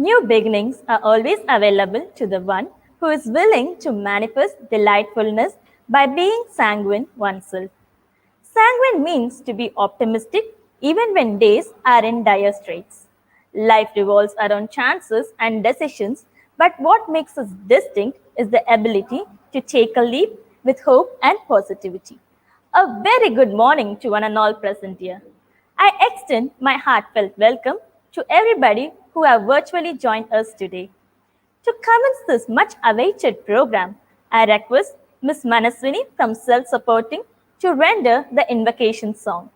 New beginnings are always available to the one who is willing to manifest delightfulness by being sanguine oneself. Sanguine means to be optimistic even when days are in dire straits. Life revolves around chances and decisions, but what makes us distinct is the ability to take a leap with hope and positivity. A very good morning to one and all present here. I extend my heartfelt welcome to everybody who have virtually joined us today. To commence this much awaited program, I request Ms. Manaswini from Self Supporting to render the invocation song.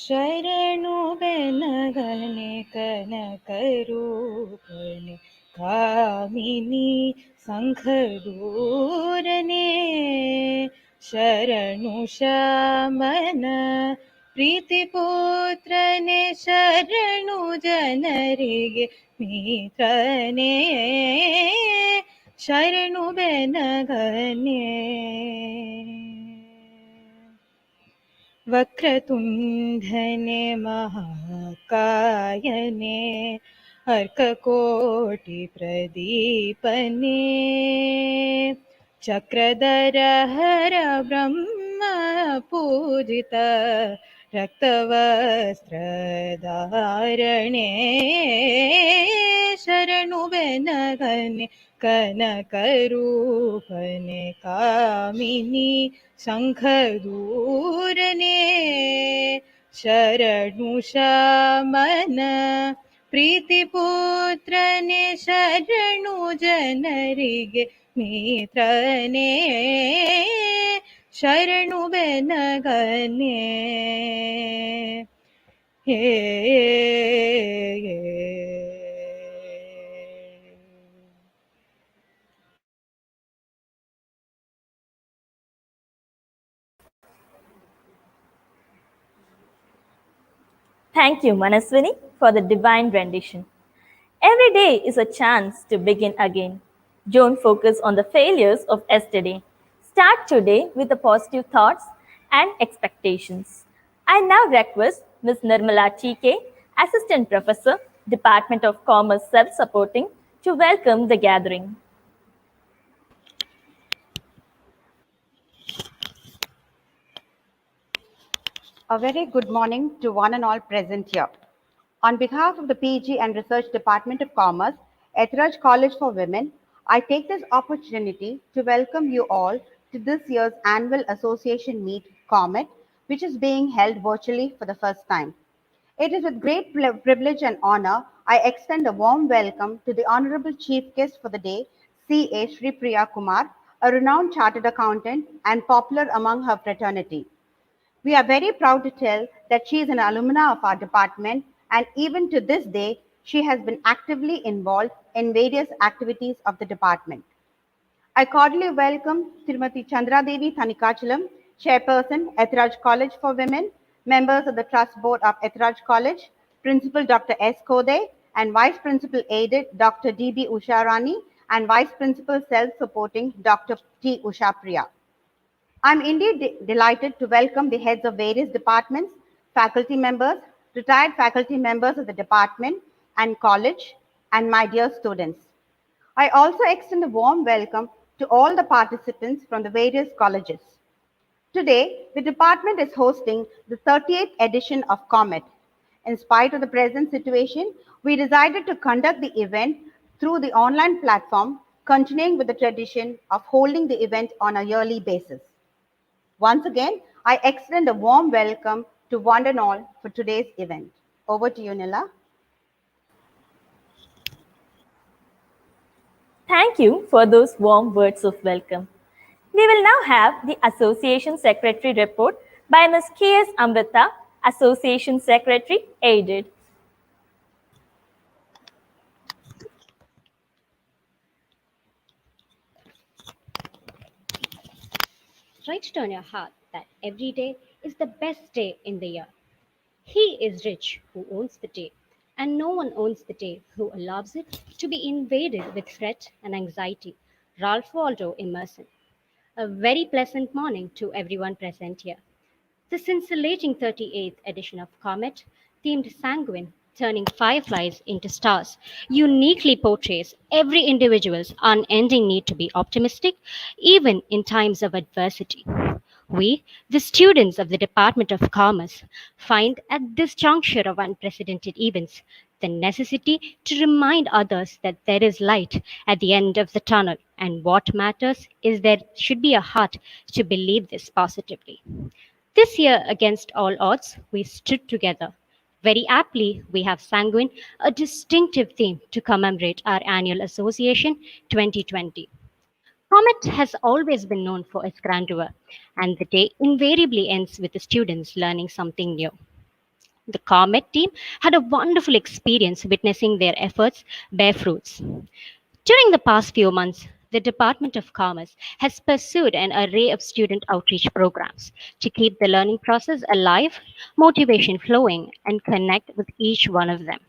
ಶರಣು ಬೆನಗನೆ ಕನಕರೂಪನೆ ಕಾಮಿನಿ ಸಂಘದೂರನೆ ಶರಣು ಶ್ಯಾಮನ ಪ್ರೀತಿಪುತ್ರನೆ ಶರಣು ಜನರಿಗೆ ಮಿತ್ರನೇ ಶರಣು ಬೆನಗನೆ वक्रतुण्डने महाकायने अर्ककोटिप्रदीपने चक्रधरहर ब्रह्म पूजित रक्तवस्त्रधारणे शरणु बेनगने कनकरूपने कामिनी शङ्खदूरने शरणु श्यामन प्रीतिपुत्रने शरणु जनरिगे ಮಿತ್ರನೇ ಶರಣು ಬೆನಗನೆ ಹೇ Thank you, Manaswini, for the divine rendition. Every day is a chance to begin again. Don't focus on the failures of yesterday. Start today with the positive thoughts and expectations. I now request Ms. Nirmala TK, Assistant Professor, Department of Commerce Self-Supporting, to welcome the gathering. A very good morning to one and all present here. On behalf of the PG and Research Department of Commerce, Ethiraj College for Women, I take this opportunity to welcome you all to this year's annual association meet, Comet, which is being held virtually for the first time. It is with great privilege and honor I extend a warm welcome to the Honorable Chief Guest for the day, C.A. Sri Priya Kumar, a renowned chartered accountant and popular among her fraternity. We are very proud to tell that she is an alumna of our department, and even to this day, she has been actively involved in various activities of the department. I cordially welcome Srimati Chandra Devi Thanikachalam, Chairperson, Ethiraj College for Women, members of the Trust Board of Ethiraj College, Principal Dr. S. Kode, and Vice Principal Aided Dr. D.B. Usharani, and Vice Principal Self-Supporting Dr. T. Usha Priya. I'm indeed delighted to welcome the heads of various departments, faculty members, retired faculty members of the department and college, and my dear students. I also extend a warm welcome to all the participants from the various colleges. Today, the department is hosting the 38th edition of Comet. In spite of the present situation, we decided to conduct the event through the online platform, continuing with the tradition of holding the event on a yearly basis. Once again, I extend a warm welcome to one and all for today's event. Over to you, Nila. Thank you for those warm words of welcome. We will now have the Association Secretary report by Ms. K.S. Amrita, Association Secretary, aided. Write it on your heart that every day is the best day in the year. He is rich who owns the day, and no one owns the day who allows it to be invaded with fret and anxiety. Ralph Waldo Emerson. A very pleasant morning to everyone present here. The scintillating 38th edition of Comet, themed Sanguine, turning fireflies into stars, uniquely portrays every individual's unending need to be optimistic, even in times of adversity. We, the students of the Department of Commerce, find at this juncture of unprecedented events the necessity to remind others that there is light at the end of the tunnel, and what matters is there should be a heart to believe this positively. This year, against all odds, we stood together. Very aptly, we have Sanguine, a distinctive theme to commemorate our annual association 2020. Comet has always been known for its grandeur, and the day invariably ends with the students learning something new. The Comet team had a wonderful experience witnessing their efforts bear fruits. During the past few months, the Department of Commerce has pursued an array of student outreach programs to keep the learning process alive, motivation flowing, and connect with each one of them.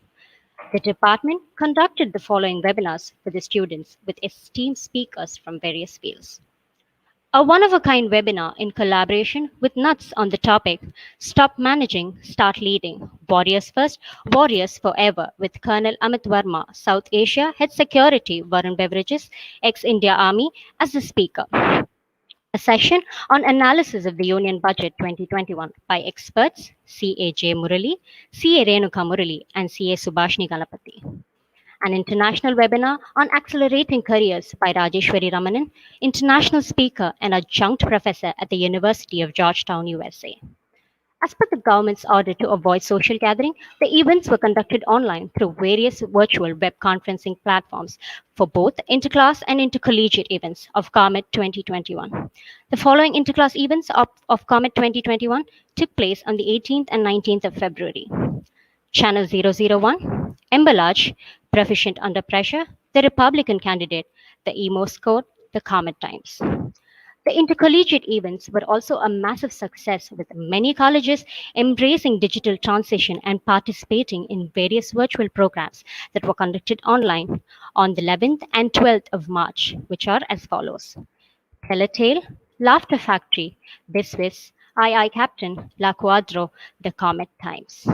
The department conducted the following webinars for the students with esteemed speakers from various fields. A one of a kind webinar in collaboration with Nuts on the topic Stop Managing, Start Leading Warriors First, Warriors Forever with Colonel Amit Verma, South Asia Head Security Varun Beverages, ex India Army, as the speaker. A session on analysis of the Union Budget 2021 by experts CA.J. Murali, CA Renuka Murali, and CA Subhashni Ganapati. An international webinar on accelerating careers by Rajeshwari Ramanan, international speaker and adjunct professor at the University of Georgetown, USA. As per the government's order to avoid social gathering, the events were conducted online through various virtual web conferencing platforms for both interclass and intercollegiate events of Comet 2021. The following interclass events of Comet 2021 took place on the 18th and 19th of February. Channel 001, Emballage, Proficient Under Pressure, the Republican Candidate, the Emo Score, the Comet Times. The intercollegiate events were also a massive success, with many colleges embracing digital transition and participating in various virtual programs that were conducted online on the 11th and 12th of March, which are as follows: Telltale, Laughter Factory, Biswiss, II Captain, La Quadro, The Comet Times.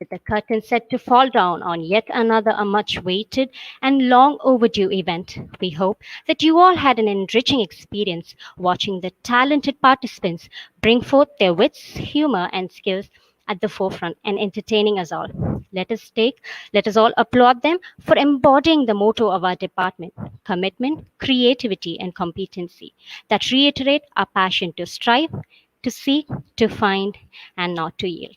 With the curtain set to fall down on yet another a much waited and long overdue event, we hope that you all had an enriching experience watching the talented participants bring forth their wits, humor, and skills at the forefront and entertaining us all. Let us all applaud them for embodying the motto of our department: commitment, creativity, and competency that reiterate our passion to strive, to seek, to find, and not to yield.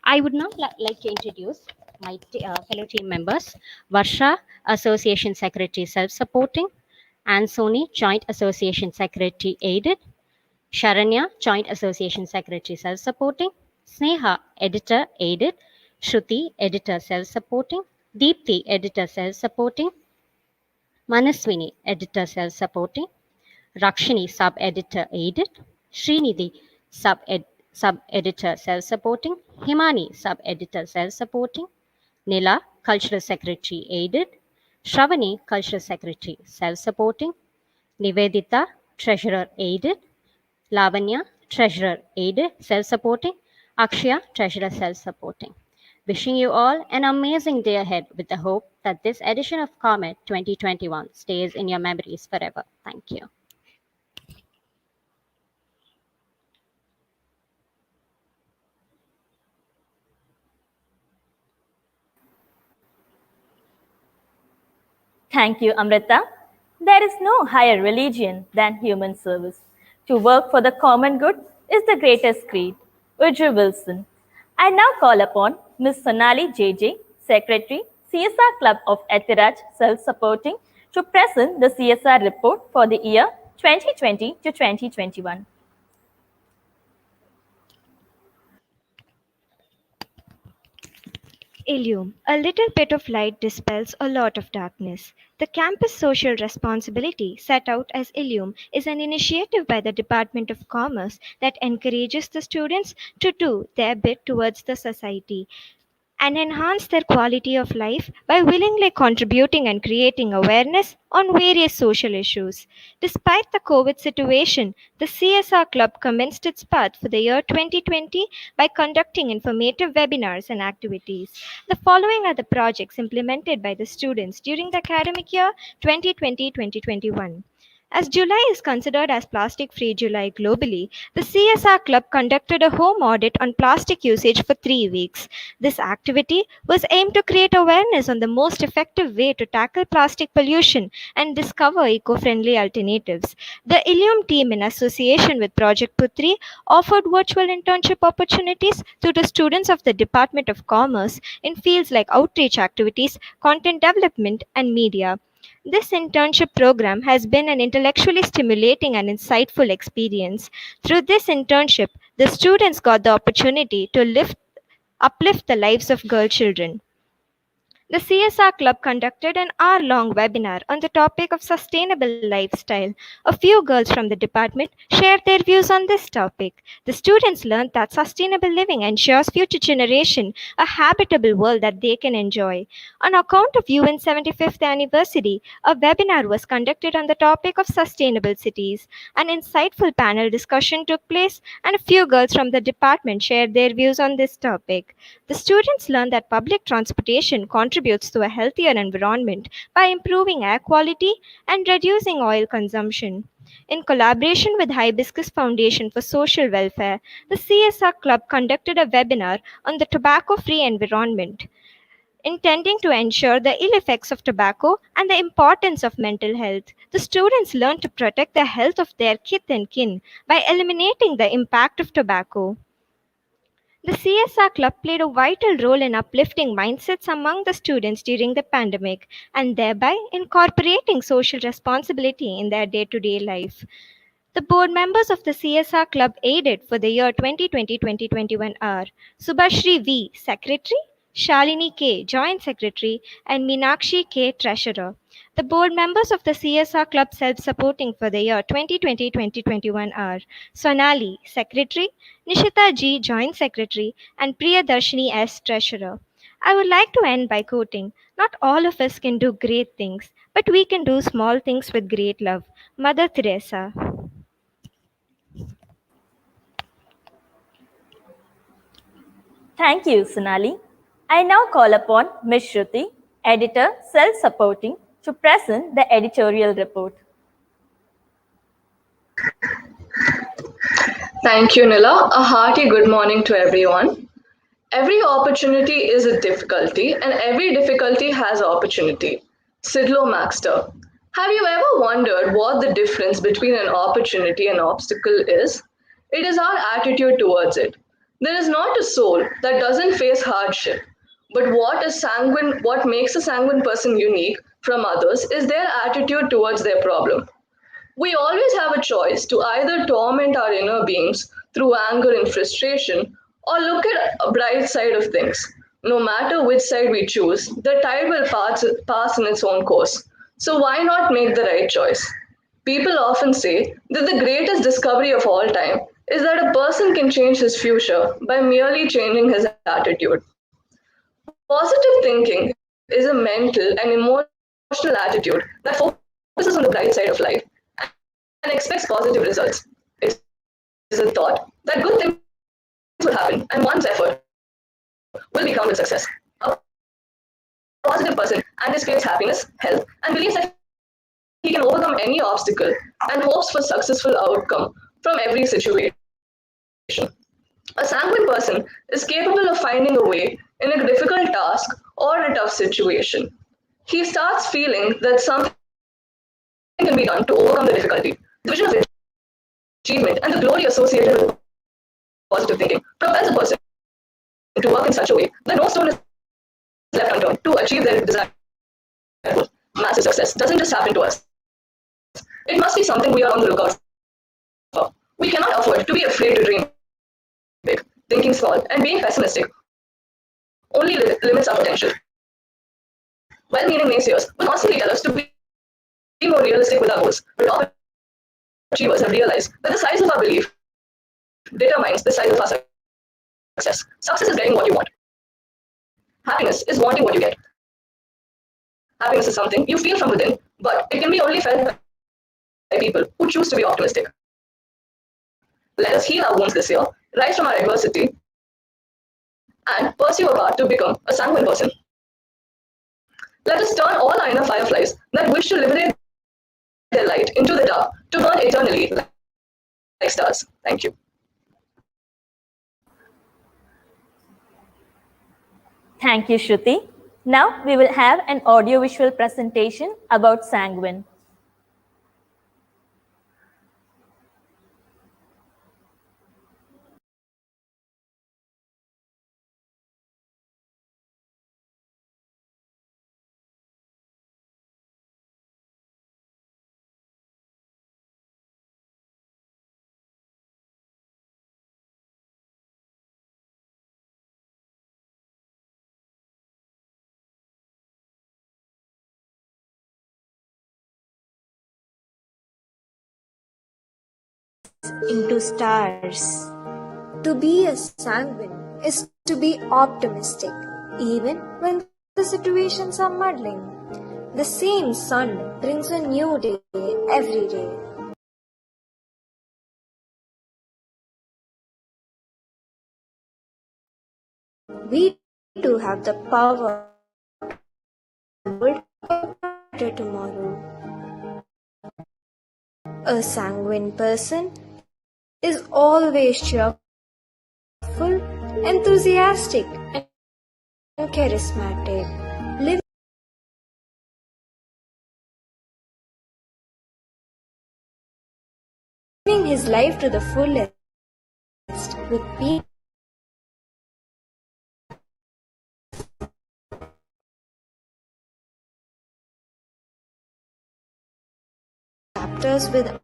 I would now like to introduce my fellow team members: Varsha, Association Secretary Self Supporting; Ansoni, Joint Association Secretary Aided; Sharanya, Joint Association Secretary Self Supporting; Sneha, Editor Aided; Shruti, Editor Self Supporting; Deepthi, Editor Self Supporting; Manaswini, Editor Self Supporting; Rakshini, Sub-Editor Aided; Srinidhi, Sub-Editor Self-Supporting; Himani, Sub-Editor Self-Supporting; Nila, Cultural Secretary Aided; Shravani, Cultural Secretary Self-Supporting; Nivedita, Treasurer Aided; Lavanya, Treasurer Aided Self-Supporting; Akshaya, Treasurer Self-Supporting. Wishing you all an amazing day ahead with the hope that this edition of Comet 2021 stays in your memories forever. Thank you. Thank you, Amrita. There is no higher religion than human service. To work for the common good is the greatest creed. Woodrow Wilson. I now call upon Ms. Sonali JJ, Secretary, CSR Club of Ethiraj Self-Supporting, to present the CSR report for the year 2020 to 2021. Illume, a little bit of light dispels a lot of darkness. The campus social responsibility set out as Illume is an initiative by the Department of Commerce that encourages the students to do their bit towards the society. and enhance their quality of life by willingly contributing and creating awareness on various social issues. Despite the COVID situation, the CSR Club commenced its path for the year 2020 by conducting informative webinars and activities. The following are the projects implemented by the students during the academic year 2020 2021. As July is considered as Plastic Free July globally, the CSR Club conducted a home audit on plastic usage for 3 weeks. This activity was aimed to create awareness on the most effective way to tackle plastic pollution and discover eco friendly alternatives. The Ilium team, in association with Project Putri, offered virtual internship opportunities to the students of the Department of Commerce in fields like outreach activities, content development, and media. This internship program has been an intellectually stimulating and insightful experience. Through this internship, the students got the opportunity to uplift the lives of girl children. The CSR Club conducted an hour-long webinar on the topic of sustainable lifestyle. A few girls from the department shared their views on this topic. The students learned that sustainable living ensures future generation a habitable world that they can enjoy. On account of UN's 75th anniversary, a webinar was conducted on the topic of sustainable cities. An insightful panel discussion took place, and a few girls from the department shared their views on this topic. The students learned that public transportation contributes to a healthier environment by improving air quality and reducing oil consumption. In collaboration with Hibiscus Foundation for Social Welfare, the CSR Club conducted a webinar on the tobacco free environment, intending to ensure the ill effects of tobacco and the importance of mental health. The students learned to protect the health of their kith and kin by eliminating the impact of tobacco. The CSR Club played a vital role in uplifting mindsets among the students during the pandemic and thereby incorporating social responsibility in their day to day life. The board members of the CSR Club aided for the year 2020-2021 are Subhashri V, Secretary, Shalini K, Joint Secretary, and Meenakshi K, Treasurer. The board members of the CSR Club self-supporting for the year 2020-2021 are Sonali, Secretary, Nishita G, Joint Secretary, and Priyadarshini S, Treasurer. I would like to end by quoting, "Not all of us can do great things, but we can do small things with great love." Mother Teresa. Thank you, Sonali. I now call upon Ms. Shruti, editor, self-supporting, to present the editorial report. Thank you, Nila. A hearty good morning to everyone. Every opportunity is a difficulty, and every difficulty has opportunity. Sidlow Maxter. Have you ever wondered what the difference between an opportunity and obstacle is? It is our attitude towards it. There is not a soul that doesn't face hardship, but what makes a sanguine person unique from others is their attitude towards their problem. We always have a choice to either torment our inner beings through anger and frustration or look at a bright side of things. No matter which side we choose, the tide will pass in its own course. So why not make the right choice? People often say that the greatest discovery of all time is that a person can change his future by merely changing his attitude. Positive thinking is a mental and emotional attitude that focuses on the bright side of life and expects positive results. It is a thought that good things will happen and one's effort will be crowned with success. A positive person anticipates happiness, health, and believes that he can overcome any obstacle and hopes for successful outcome from every situation. A sanguine person is capable of finding a way in a difficult task or a tough situation. He starts feeling that something can be done to overcome the difficulty. The vision of achievement and the glory associated with positive thinking propels a person to work in such a way that no stone is left unturned to achieve their desired goal. Massive success doesn't just happen to us. It must be something we are on the lookout for. We cannot afford to be afraid to dream big, thinking small, and being pessimistic only limits our potential. Well-meaning naysayers will constantly tell us to be more realistic with our goals, but top achievers have realized that the size of our belief determines the size of our success. Success is getting what you want. Happiness is wanting what you get. Happiness is something you feel from within, but it can be only felt by people who choose to be optimistic. Let us heal our wounds this year, rise from our adversity, and pursue a path to become a sanguine person. Let us turn all our inner fireflies that wish to liberate their light into the dark to burn eternally like stars. Thank you. Thank you, Shruti. Now we will have an audiovisual presentation about Sanguine. Into stars. To be a sanguine is to be optimistic, even when the situations are muddling. The same sun brings a new day every day. We do have the power to build a better tomorrow. A sanguine person is always cheerful, enthusiastic, and charismatic, living his life to the fullest with peace. Chapters with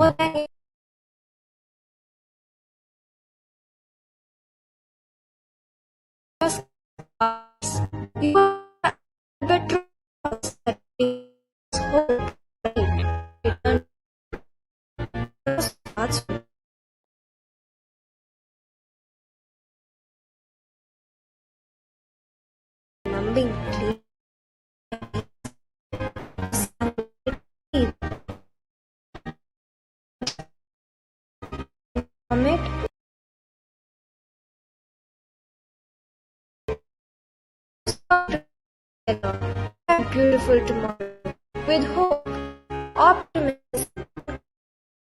more than you are better that is hope, right? Return starts with numbing clean. Comet a beautiful tomorrow with hope, optimism,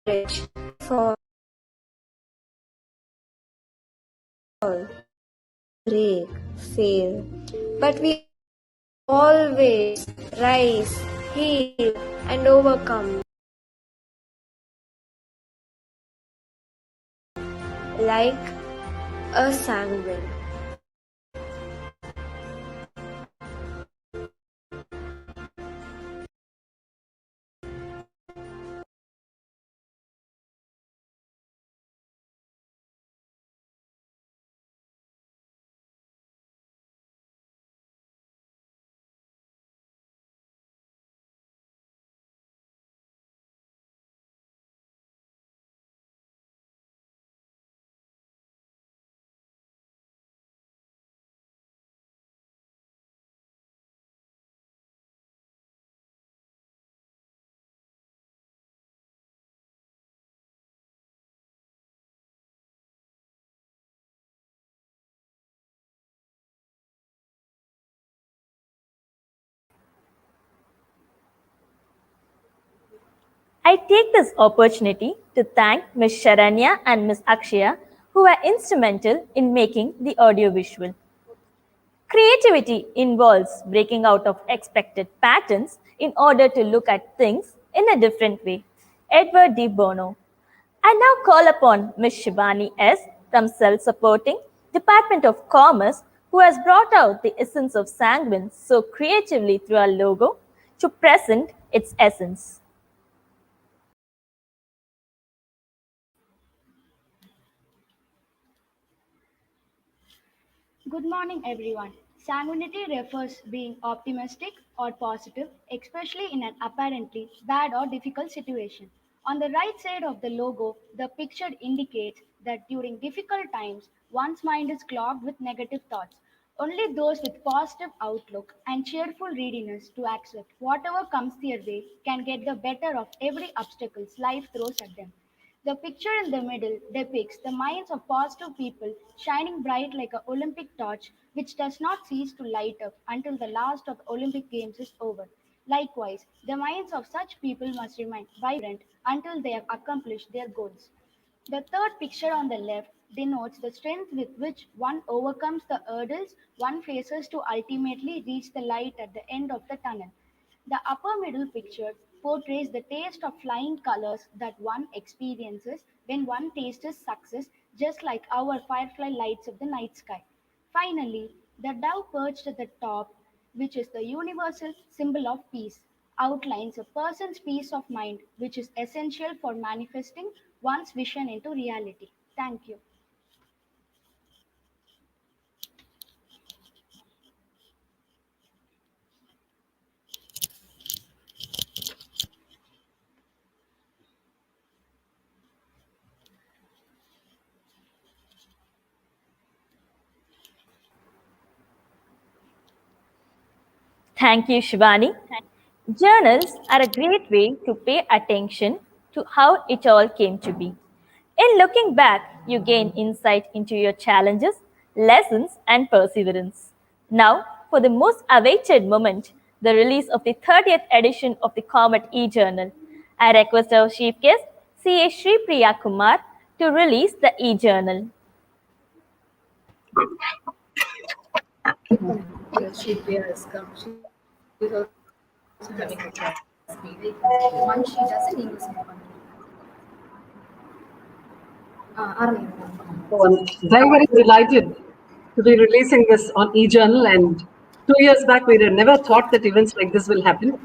courage for all. Break, fail, but we always rise, heal, and overcome like a sanguine. I take this opportunity to thank Ms. Sharanya and Ms. Akshaya, who were instrumental in making the audiovisual. Creativity involves breaking out of expected patterns in order to look at things in a different way. Edward D. Bono. I now call upon Ms. Shivani S. from Self-Supporting Department of Commerce, who has brought out the essence of Sanguine so creatively through our logo, to present its essence. Good morning, everyone. Sanguinity refers being optimistic or positive, especially in an apparently bad or difficult situation. On the right side of the logo, the picture indicates that during difficult times, one's mind is clogged with negative thoughts. Only those with positive outlook and cheerful readiness to accept whatever comes their way can get the better of every obstacle life throws at them. The picture in the middle depicts the minds of positive people shining bright like an Olympic torch which does not cease to light up until the last of the Olympic Games is over. Likewise, the minds of such people must remain vibrant until they have accomplished their goals. The third picture on the left denotes the strength with which one overcomes the hurdles one faces to ultimately reach the light at the end of the tunnel. The upper middle picture portrays the taste of flying colors that one experiences when one tastes success, just like our firefly lights of the night sky. Finally, the dove perched at the top, which is the universal symbol of peace, outlines a person's peace of mind, which is essential for manifesting one's vision into reality. Thank you. Thank you, Shivani. Journals are a great way to pay attention to how it all came to be. In looking back, you gain insight into your challenges, lessons, and perseverance. Now, for the most awaited moment, the release of the 30th edition of the Comet e-journal. I request our chief guest, C.A. Sri Priya Kumar, to release the e-journal. Yes, Shreya has come. She's also having a class meeting. Once she does it, he was So I'm very, very delighted to be releasing this on eJournal. And 2 years back, we had never thought that events like this will happen.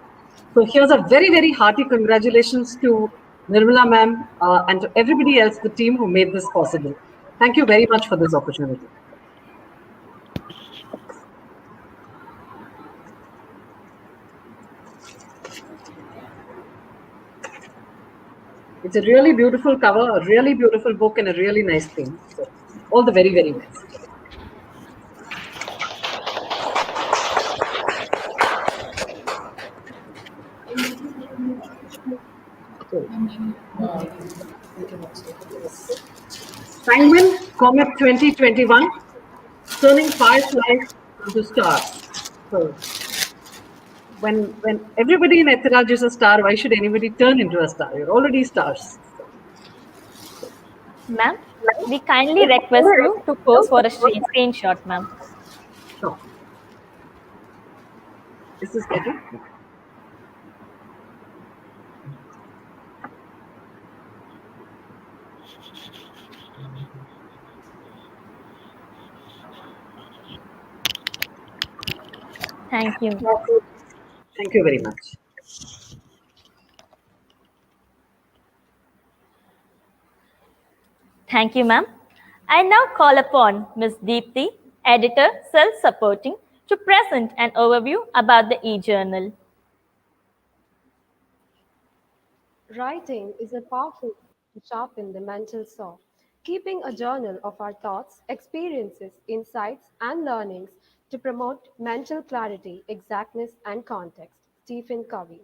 So here's a very, very hearty congratulations to Nirmala ma'am and to everybody else, the team who made this possible. Thank you very much for this opportunity. It's a really beautiful cover, a really beautiful book, and a really nice theme. So all the very, very best. So, we can also take this. Sanguine, Comet 2021, turning fireflies into stars. So when everybody in Ethiraj is a star, why should anybody turn into a star? You're already stars. Ma'am, we kindly request you to pose for a screenshot, ma'am. So, is this better? Thank you. Thank you very much. Thank you, ma'am. I now call upon Ms. Deepthi, editor, self-supporting, to present an overview about the e-journal. Writing is a powerful way to sharpen the mental saw. Keeping a journal of our thoughts, experiences, insights, and learnings to promote mental clarity, exactness, and context. Stephen Covey.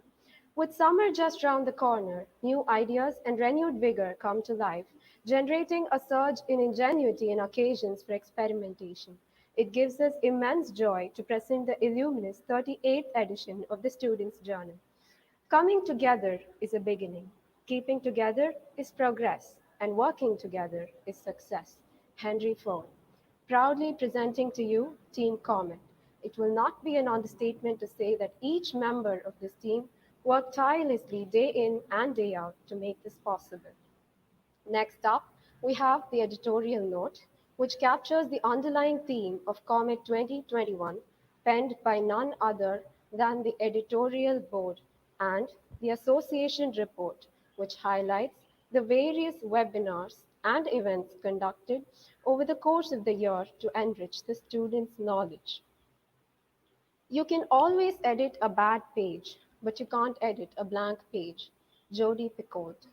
With summer just round the corner, new ideas and renewed vigor come to life, generating a surge in ingenuity and occasions for experimentation. It gives us immense joy to present the illuminous 38th edition of the Student's Journal. Coming together is a beginning. Keeping together is progress. And working together is success. Henry Ford. Proudly presenting to you Team Comet. It will not be an understatement to say that each member of this team worked tirelessly day in and day out to make this possible. Next up, we have the editorial note, which captures the underlying theme of Comet 2021, penned by none other than the editorial board, and the association report, which highlights the various webinars and events conducted over the course of the year to enrich the students' knowledge. You can always edit a bad page, but you can't edit a blank page. Jodi Picoult.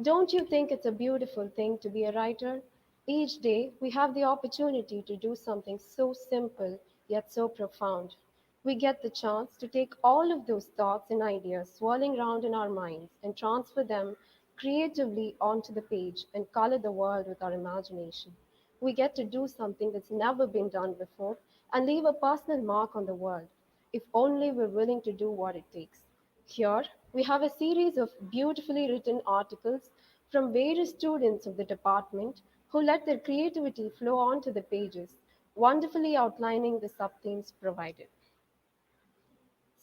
Don't you think it's a beautiful thing to be a writer? Each day, we have the opportunity to do something so simple yet so profound. We get the chance to take all of those thoughts and ideas swirling around in our minds and transfer them creatively onto the page and color the world with our imagination. We get to do something that's never been done before and leave a personal mark on the world, if only we're willing to do what it takes. Here, we have a series of beautifully written articles from various students of the department who let their creativity flow onto the pages, wonderfully outlining the sub-themes provided.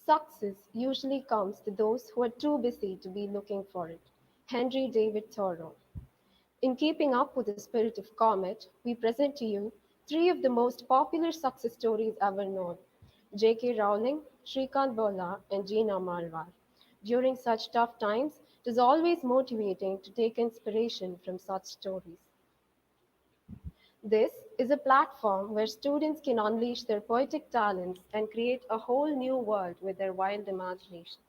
Success usually comes to those who are too busy to be looking for it. Henry David Thoreau. In keeping up with the spirit of Comet, we present to you three of the most popular success stories ever known: J.K. Rowling, Shrikant Bola, and Gina Malwar. During such tough times, it is always motivating to take inspiration from such stories. This is a platform where students can unleash their poetic talents and create a whole new world with their wild imagination.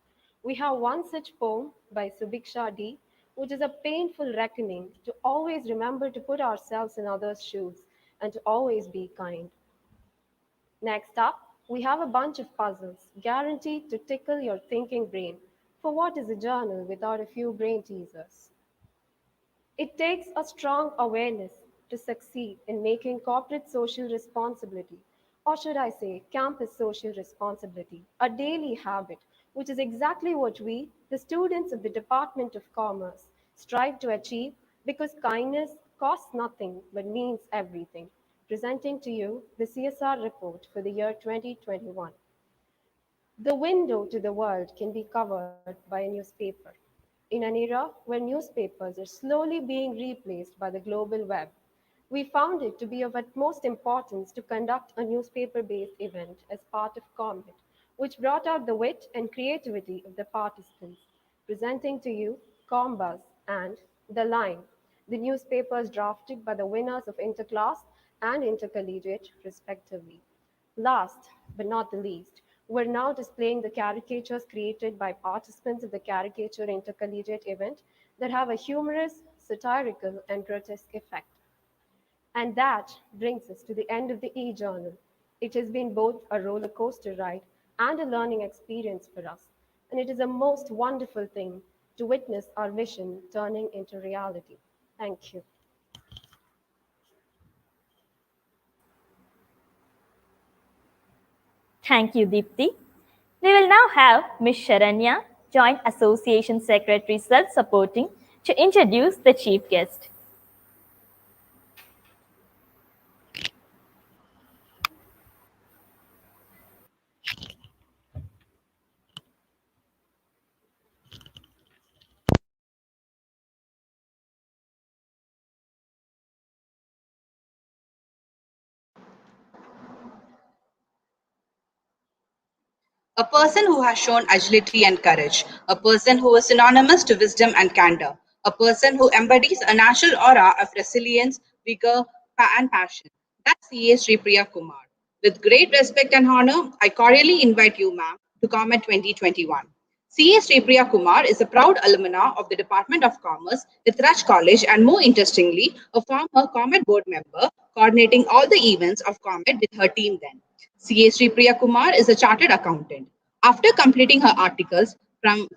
We have one such poem by Subiksha D, which is a painful reckoning to always remember to put ourselves in others' shoes and to always be kind. Next up, we have a bunch of puzzles guaranteed to tickle your thinking brain. For what is a journal without a few brain teasers? It takes a strong awareness to succeed in making corporate social responsibility, or should I say, campus social responsibility, a daily habit, which is exactly what we, the students of the Department of Commerce, strive to achieve because kindness costs nothing but means everything. Presenting to you the CSR report for the year 2021. The window to the world can be covered by a newspaper. In an era where newspapers are slowly being replaced by the global web, we found it to be of utmost importance to conduct a newspaper based event as part of Comet, which brought out the wit and creativity of the participants. Presenting to you Combuzz and The Line, the newspapers drafted by the winners of interclass and intercollegiate, respectively. Last but not the least, we're now displaying the caricatures created by participants of the Caricature Intercollegiate event that have a humorous, satirical, and grotesque effect. And that brings us to the end of the e-journal. It has been both a roller coaster ride and a learning experience for us, and it is a most wonderful thing to witness our vision turning into reality. Thank you. Thank you, Deepti. We will now have Ms. Sharanya, Joint Association Secretary Self-Supporting, to introduce the chief guest. A person who has shown agility and courage, a person who is synonymous to wisdom and candor, a person who embodies a natural aura of resilience, vigor, and passion. That's C.A. Sri Priya Kumar. With great respect and honor, I cordially invite you, ma'am, to Comet 2021. C.A. Sri Priya Kumar is a proud alumna of the Department of Commerce, Ethiraj College, and more interestingly, a former Comet board member coordinating all the events of Comet with her team then. C.A. Sri Priya Kumar is a chartered accountant. After completing her articles from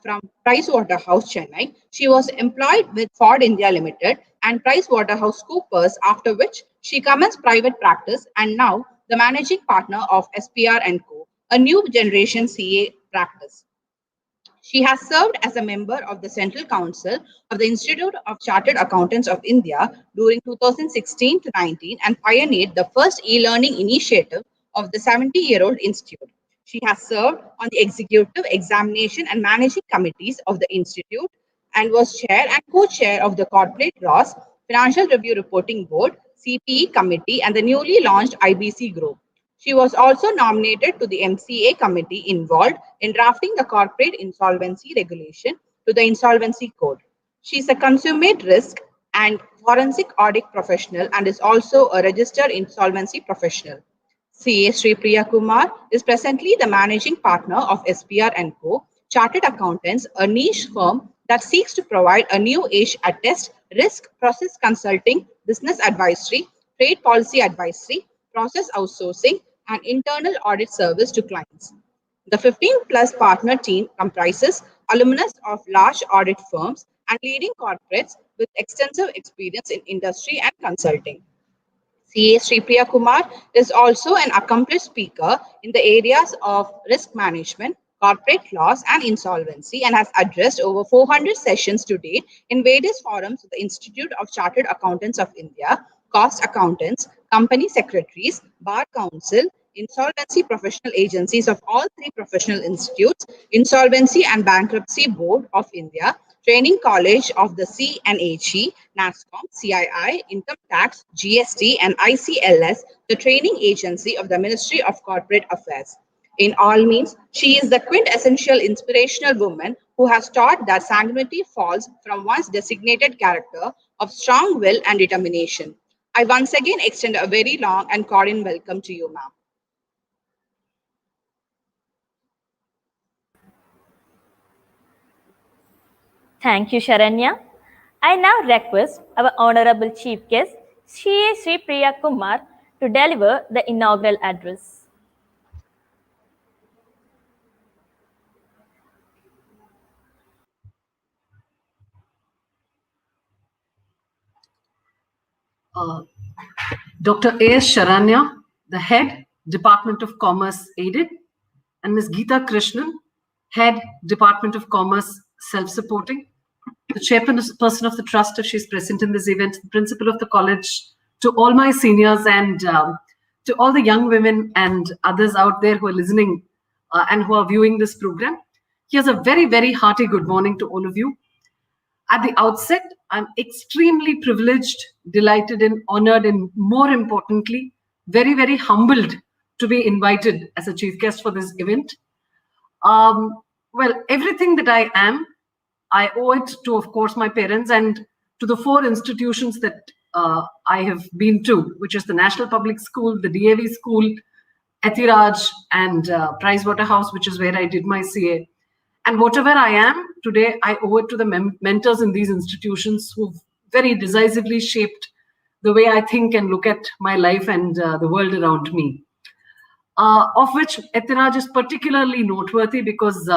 Pricewaterhouse Chennai, she was employed with Ford India Limited and PricewaterhouseCoopers, after which she commenced private practice and now the managing partner of SPR and Co, a new generation CA practice. She has served as a member of the Central Council of the Institute of Chartered Accountants of India during 2016 to 19 and pioneered the first e-learning initiative of the 70-year-old institute. She has served on the executive, examination, and managing committees of the institute and was chair and co-chair of the Corporate Laws Financial Review Reporting Board (CPE) committee and the newly launched IBC group. She was also nominated to the MCA committee involved in drafting the corporate insolvency regulation to the insolvency code. She is a consummate risk and forensic audit professional and is also a registered insolvency professional. CA Sri Priya Kumar is presently the managing partner of SPR & Co. Chartered Accountants, a niche firm that seeks to provide a new age attest, risk, process consulting, business advisory, trade policy advisory, process outsourcing, and internal audit service to clients. The 15 plus partner team comprises alumnus of large audit firms and leading corporates with extensive experience in industry and consulting. CA Sri Priya Kumar is also an accomplished speaker in the areas of risk management, corporate laws, and insolvency, and has addressed over 400 sessions to date in various forums of the Institute of Chartered Accountants of India, cost accountants, company secretaries, bar council, insolvency professional agencies of all three professional institutes, Insolvency and Bankruptcy Board of India, Training College of the C&AG, NASSCOM, CII, Income Tax, GST, and ICLS, the training agency of the Ministry of Corporate Affairs. In all means, she is the quintessential inspirational woman who has taught that sanguinity falls from one's designated character of strong will and determination. I once again extend a very long and cordial welcome to you, ma'am. Thank you, Sharanya. I now request our Honorable Chief Guest, CA Sri Priya Kumar, to deliver the inaugural address. Dr. A.S. Sharanya, the head, Department of Commerce Aided, and Ms. Geeta Krishnan, head, Department of Commerce Self-Supporting, the chairperson of the trust if she's present in this event, the principal of the college, to all my seniors and to all the young women and others out there who are listening and who are viewing this program. Here's a very, very hearty good morning to all of you. At the outset, I'm extremely privileged, delighted and honored, and more importantly, very, very humbled to be invited as a chief guest for this event. Well, everything that I am, I owe it to, of course, my parents and to the four institutions that I have been to, which is the National Public School, the DAV School, Ethiraj, and Pricewaterhouse, which is where I did my CA. And whatever I am today, I owe it to the mentors in these institutions who've very decisively shaped the way I think and look at my life and the world around me. Of which Ethiraj is particularly noteworthy because,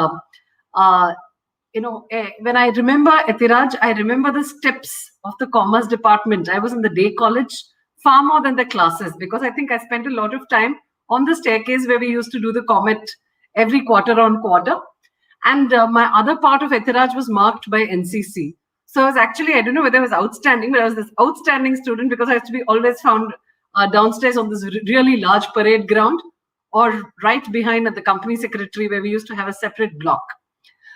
when I remember Ethiraj, I remember the steps of the Commerce Department. I was in the day college far more than the classes because I think I spent a lot of time on the staircase where we used to do the Comet every quarter on quarter. And my other part of Ethiraj was marked by NCC. So I was actually, I don't know whether I was outstanding, but I was this outstanding student because I used to be always found downstairs on this really large parade ground or right behind at the company secretary where we used to have a separate block.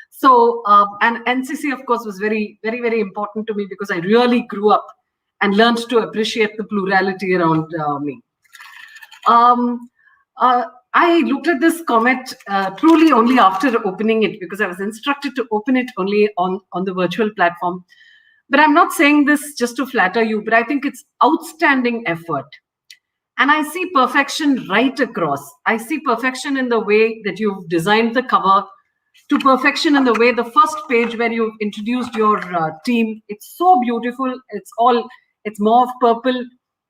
So, and NCC, of course, was very, very, very important to me because I really grew up and learned to appreciate the plurality around me. I looked at this Comet truly only after opening it because I was instructed to open it only on the virtual platform. But I'm not saying this just to flatter you, but I think it's outstanding effort. And I see perfection right across. I see perfection in the way that you've designed the cover, to perfection in the way the first page where you've introduced your team. It's so beautiful. It's mauve purple,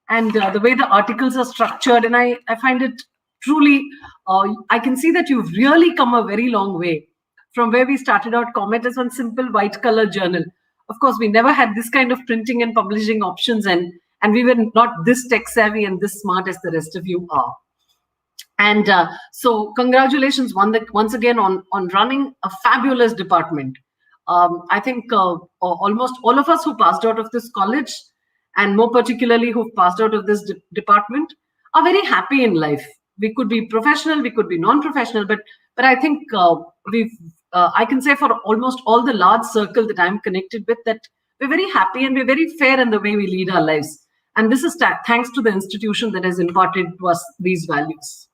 and the way the articles are structured. And I find it truly, I can see that you've really come a very long way from where we started out. Comet as one simple white color journal. Of course, we never had this kind of printing and publishing options, and we were not this tech savvy and this smart as the rest of you are. And so congratulations once again on running a fabulous department. I think almost all of us who passed out of this college, and more particularly who've passed out of this department, are very happy in life. We could be professional, we could be non-professional, but I think I can say for almost all the large circle that I'm connected with that we're very happy and we're very fair in the way we lead our lives. And this is thanks to the institution that has imparted to us these values.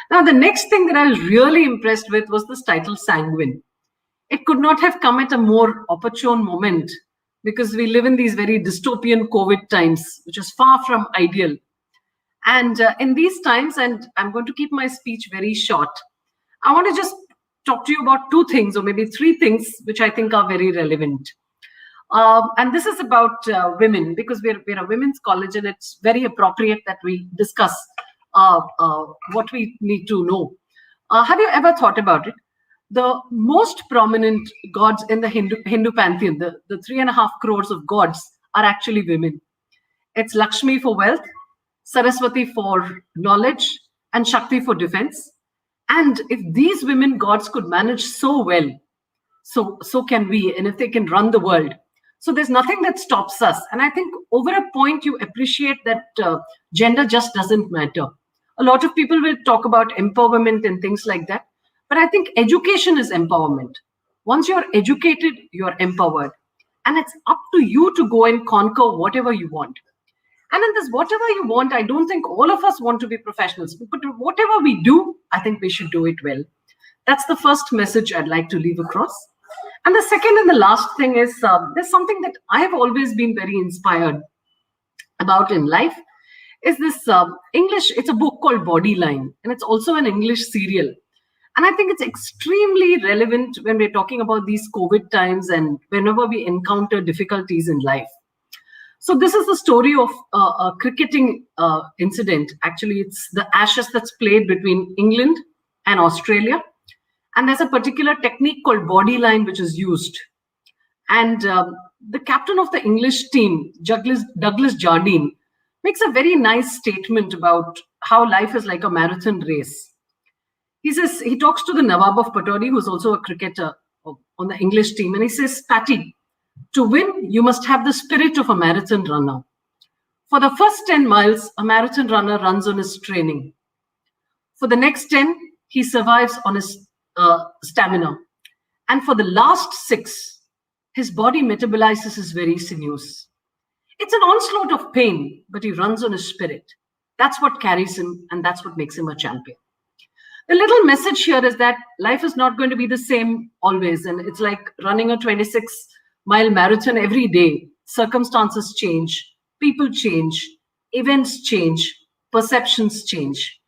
Now, the next thing that I was really impressed with was this title, Sanguine. It could not have come at a more opportune moment because we live in these very dystopian COVID times, which is far from ideal. And in these times, and I'm going to keep my speech very short, I want to just talk to you about two things, or maybe three things, which I think are very relevant. And this is about women, because we're a women's college, and it's very appropriate that we discuss what we need to know. Have you ever thought about it? The most prominent gods in the Hindu pantheon, the 3.5 crores of gods, are actually women. It's Lakshmi for wealth, Saraswati for knowledge, and Shakti for defense. And if these women gods could manage so well, so can we, and if they can run the world. So there's nothing that stops us. And I think over a point, you appreciate that gender just doesn't matter. A lot of people will talk about empowerment and things like that. But I think education is empowerment. Once you're educated, you're empowered. And it's up to you to go and conquer whatever you want. And in this whatever you want, I don't think all of us want to be professionals. But whatever we do, I think we should do it well. That's the first message I'd like to leave across. And the second and the last thing is there's something that I have always been very inspired about in life, is this English, it's a book called Bodyline, and it's also an English serial. And I think it's extremely relevant when we're talking about these COVID times and whenever we encounter difficulties in life. So this is the story of a cricketing incident. Actually, it's the Ashes that's played between England and Australia. And there's a particular technique called Bodyline which is used. And the captain of the English team, Douglas Jardine, makes a very nice statement about how life is like a marathon race. He says, he talks to the Nawab of Pataudi, who's also a cricketer on the English team, and he says, Patty, to win, you must have the spirit of a marathon runner. For the first 10 miles, a marathon runner runs on his training. For the next 10, he survives on his stamina. And for the last 6, his body metabolizes his very sinews. It's an onslaught of pain, but he runs on his spirit. That's what carries him, and that's what makes him a champion. The little message here is that life is not going to be the same always. And it's like running a 26-mile marathon every day. Circumstances change, people change, events change, perceptions change.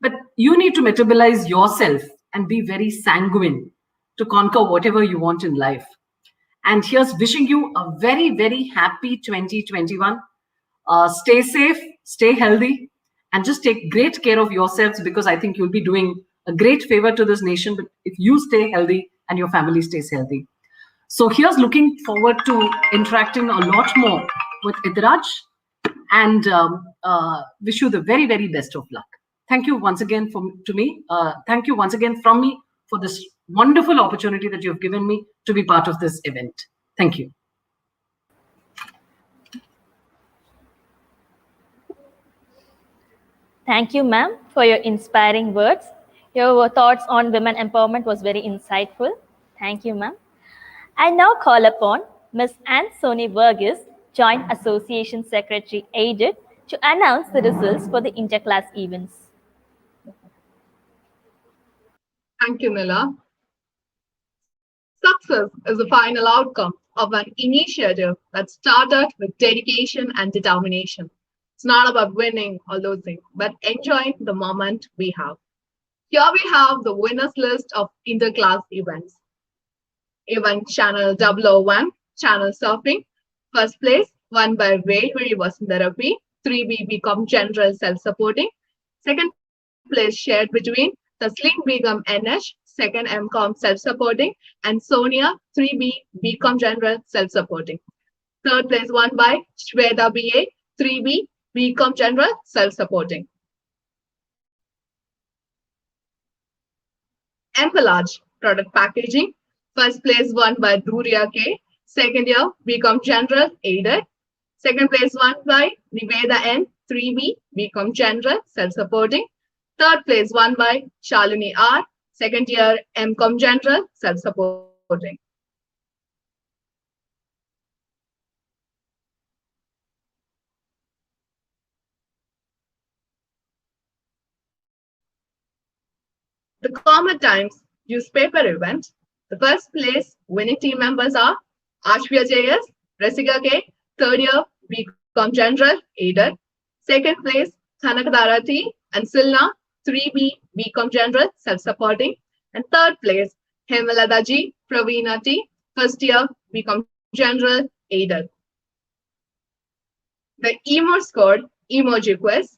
But you need to metabolize yourself and be very sanguine to conquer whatever you want in life. And here's wishing you a very, very happy 2021. Stay safe, stay healthy, and just take great care of yourselves, because I think you'll be doing a great favor to this nation but if you stay healthy and your family stays healthy. So here's looking forward to interacting a lot more with Ethiraj, and wish you the very, very best of luck. Thank you once again thank you once again from me for this wonderful opportunity that you've given me to be part of this event. Thank you. Thank you, ma'am, for your inspiring words. Your thoughts on women empowerment was very insightful. Thank you, ma'am. I now call upon Ms. Anne Soni Burgess, Joint Association Secretary Aided, to announce the results for the interclass events. Thank you, Nila. Success is the final outcome of an initiative that started with dedication and determination. It's not about winning or losing, but enjoying the moment we have. Here we have the winners list of interclass events. Event Channel 001, Channel Surfing. First place, won by Velveri Vasundarapi, 3B Become General Self-Supporting. Second place shared between Taslim Begum NH, second MCOM Self-Supporting, and Sonia, 3B Become General Self-Supporting. Third place won by Shweta BA, 3B Become General Self-Supporting. Emballage Product Packaging. First place won by Dhuria K. Second year Become General Aided. Second place won by Niveda N. 3B Become General Self-Supporting. Third place won by Shalini R. Second year MCOM General Self-Supporting. The Comet Times newspaper event. The first place winning team members are Ashvia JS, Rasika K, third year Become General Aided. Second place Kanakadara T, and Silna 3B, BCom General, self-supporting. And third place, Hemalata G, Praveena T, first year, BCom General, aided. The Emo scored emoji quiz.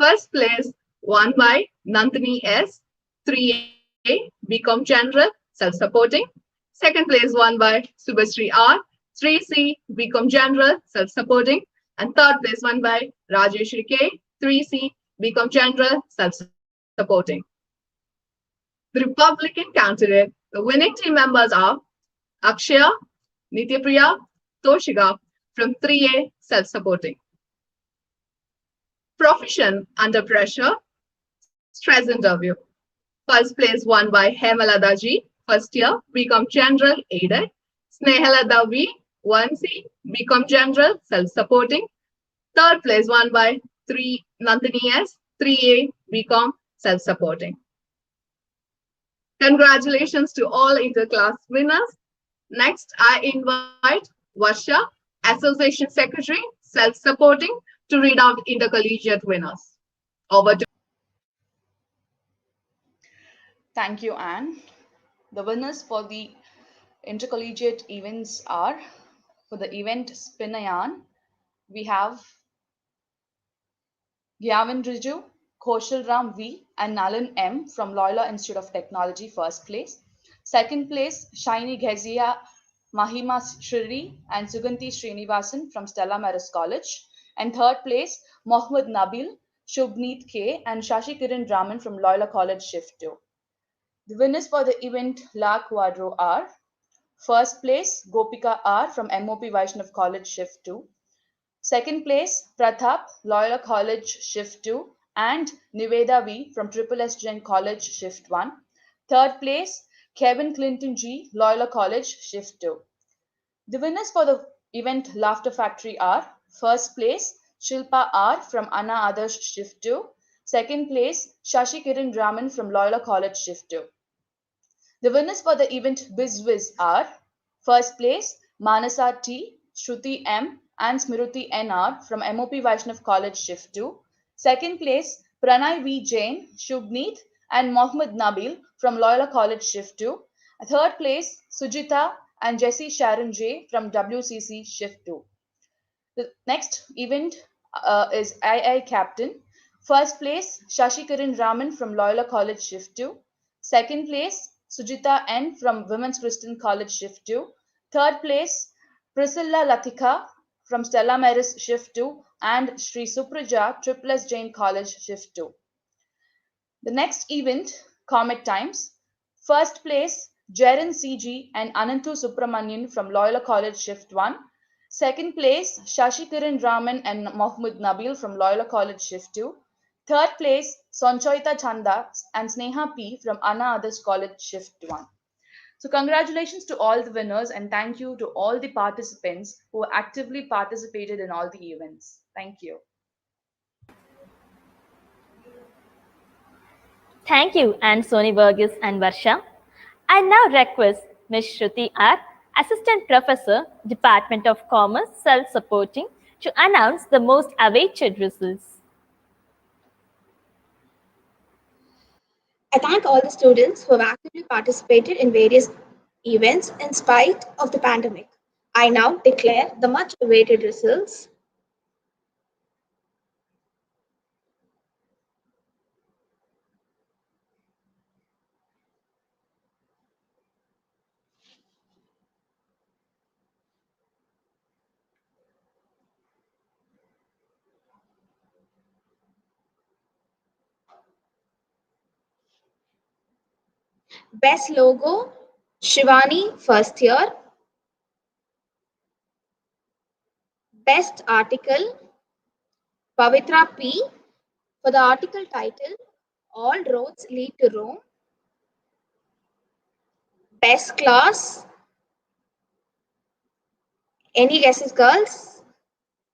First place won by Nandini S, 3A, BCom General, self-supporting. Second place won by Subhasri R, 3C, BCom General, self-supporting. And third place won by Rajeshri K, 3C, BCom General, self-supporting. The Republican candidate, the winning team members are Akshaya, Nityapriya, Toshiga from 3A, self-supporting. Profession under pressure, stress interview. First place won by Hemalata Ji, first year, BCom General, aided. Snehalata V, 1C, BCom General, self-supporting. Third place won by 3 Nandini S, 3A, BCom, self-supporting. Congratulations to all interclass winners. Next, I invite Varsha, Association Secretary, self-supporting, to read out intercollegiate winners. Over to Thank you, Anne. The winners for the intercollegiate events are, for the event Spinayan, we have Gyavin Riju, Kaushal Ram V, and Nalan M from Loyola Institute of Technology, first place. Second place, Shaini Ghezia Mahima Shriri and Suganti Srinivasan from Stella Maris College. And third place, Mohammad Nabil, Shubneet K, and Shashi Kiran Raman from Loyola College Shift 2. The winners for the event La Quadro are: first place, Gopika R from MOP Vaishnav College Shift 2. Second place, Pratap, Loyola College Shift 2, and Niveda V from Triple S Jain College Shift 1. Third place, Kevin Clinton G, Loyola College Shift 2. The winners for the event Laughter Factory are: first place, Shilpa R from Anna Adarsh Shift 2. Second place, Shashi Kiran Raman from Loyola College Shift 2. The winners for the event BizWiz are: first place, Manasa T, Shruti M, and Smruti NR from MOP Vaishnav College Shift 2. Second place, Pranay V Jain, Shubneet, and Mohammad Nabil from Loyola College Shift 2. Third place, Sujita and Jessie Sharon J from WCC Shift 2. The next event is II Captain. First place, Shashi Kiran Raman from Loyola College Shift 2. Second place, Sujita N from Women's Christian College Shift 2. Third place, Priscilla Latika from Stella Maris Shift 2 and Sri Supraja Triple S Jain College Shift 2. The next event, Comet Times. First place, Jaren CG and Anantu Subramanian from Loyola College Shift 1. Second place, Shashi Kiran Raman and Mohammad Nabil from Loyola College Shift 2. Third place, Sonchoita Chanda and Sneha P from Anna Adarsh College Shift 1. So congratulations to all the winners and thank you to all the participants who actively participated in all the events. Thank you. Thank you, Anne Soni Burgess and Varsha. I now request Ms. Shruti R, Assistant Professor, Department of Commerce, Self-Supporting, to announce the most awaited results. I thank all the students who have actively participated in various events in spite of the pandemic. I now declare the much awaited results. Best logo, Shivani, first year. Best article, Pavitra P. For the article title, All Roads Lead to Rome. Best class, any guesses, girls?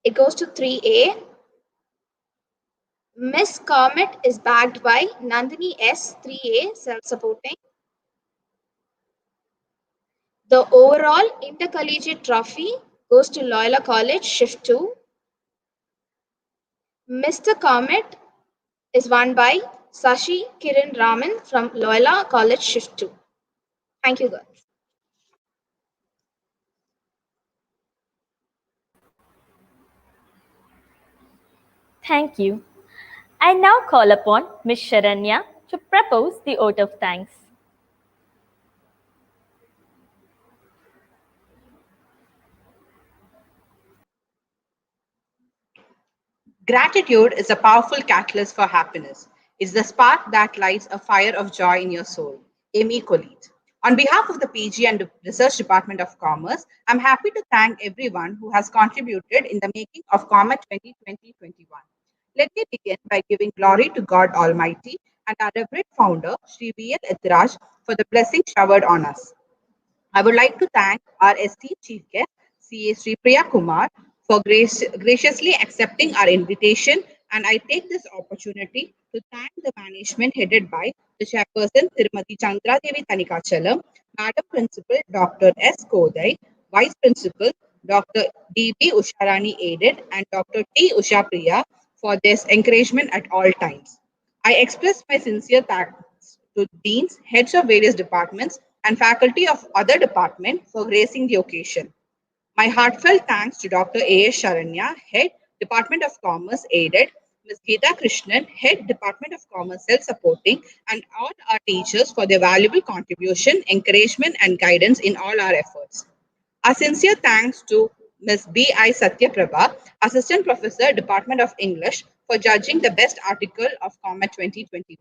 It goes to 3A. Miss Comet is backed by Nandini S, 3A, self-supporting. The overall intercollegiate trophy goes to Loyola College, Shift 2. Mr. Comet is won by Sashi Kiran Raman from Loyola College Shift 2. Thank you, girls. Thank you. I now call upon Ms. Sharanya to propose the vote of thanks. Gratitude is a powerful catalyst for happiness. It's the spark that lights a fire of joy in your soul. Amy Colette. On behalf of the PG and Research Department of Commerce, I'm happy to thank everyone who has contributed in the making of Comet 2020-21. Let me begin by giving glory to God Almighty and our reverend founder, Sri V.L. Ethiraj, for the blessing showered on us. I would like to thank our esteemed chief guest, CA Sri Priya Kumar, for graciously accepting our invitation. And I take this opportunity to thank the management headed by the chairperson, Tirumati Chandra Devi Tanikachalam, Madam Principal, Dr. S. Kodai, Vice Principal, Dr. D.B. Usharani Aided, and Dr. T. Usha Priya for their encouragement at all times. I express my sincere thanks to deans, heads of various departments, and faculty of other departments for gracing the occasion. My heartfelt thanks to Dr. A.S. Sharanya, Head, Department of Commerce, Aided, Ms. Geeta Krishnan, Head, Department of Commerce, Self-Supporting, and all our teachers for their valuable contribution, encouragement, and guidance in all our efforts. A sincere thanks to Ms. B.I. Satyaprabha, Assistant Professor, Department of English, for judging the best article of Comet 2021.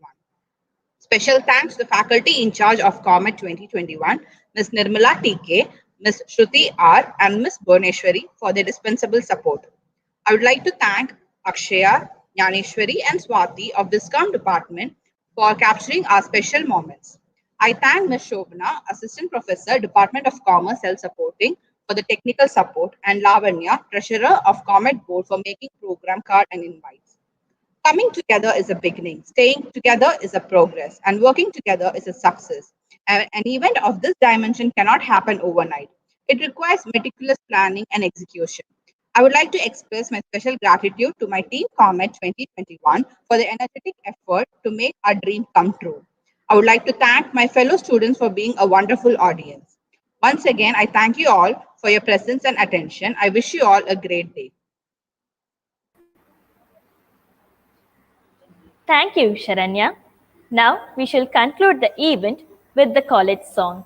Special thanks to the faculty in charge of Comet 2021, Ms. Nirmala T.K., Ms. Shruti R., and Ms. Bhuneshwari for their dispensable support. I would like to thank Akshaya, Jnaneshwari, and Swati of Viscom Department for capturing our special moments. I thank Ms. Shobana, Assistant Professor, Department of Commerce, Self-Supporting, for the technical support, and Lavanya, Treasurer of Comet Board, for making program card and invites. Coming together is a beginning, staying together is a progress, and working together is a success. An event of this dimension cannot happen overnight. It requires meticulous planning and execution. I would like to express my special gratitude to my team Comet 2021 for the energetic effort to make our dream come true. I would like to thank my fellow students for being a wonderful audience. Once again, I thank you all for your presence and attention. I wish you all a great day. Thank you, Sharanya. Now we shall conclude the event with the college song.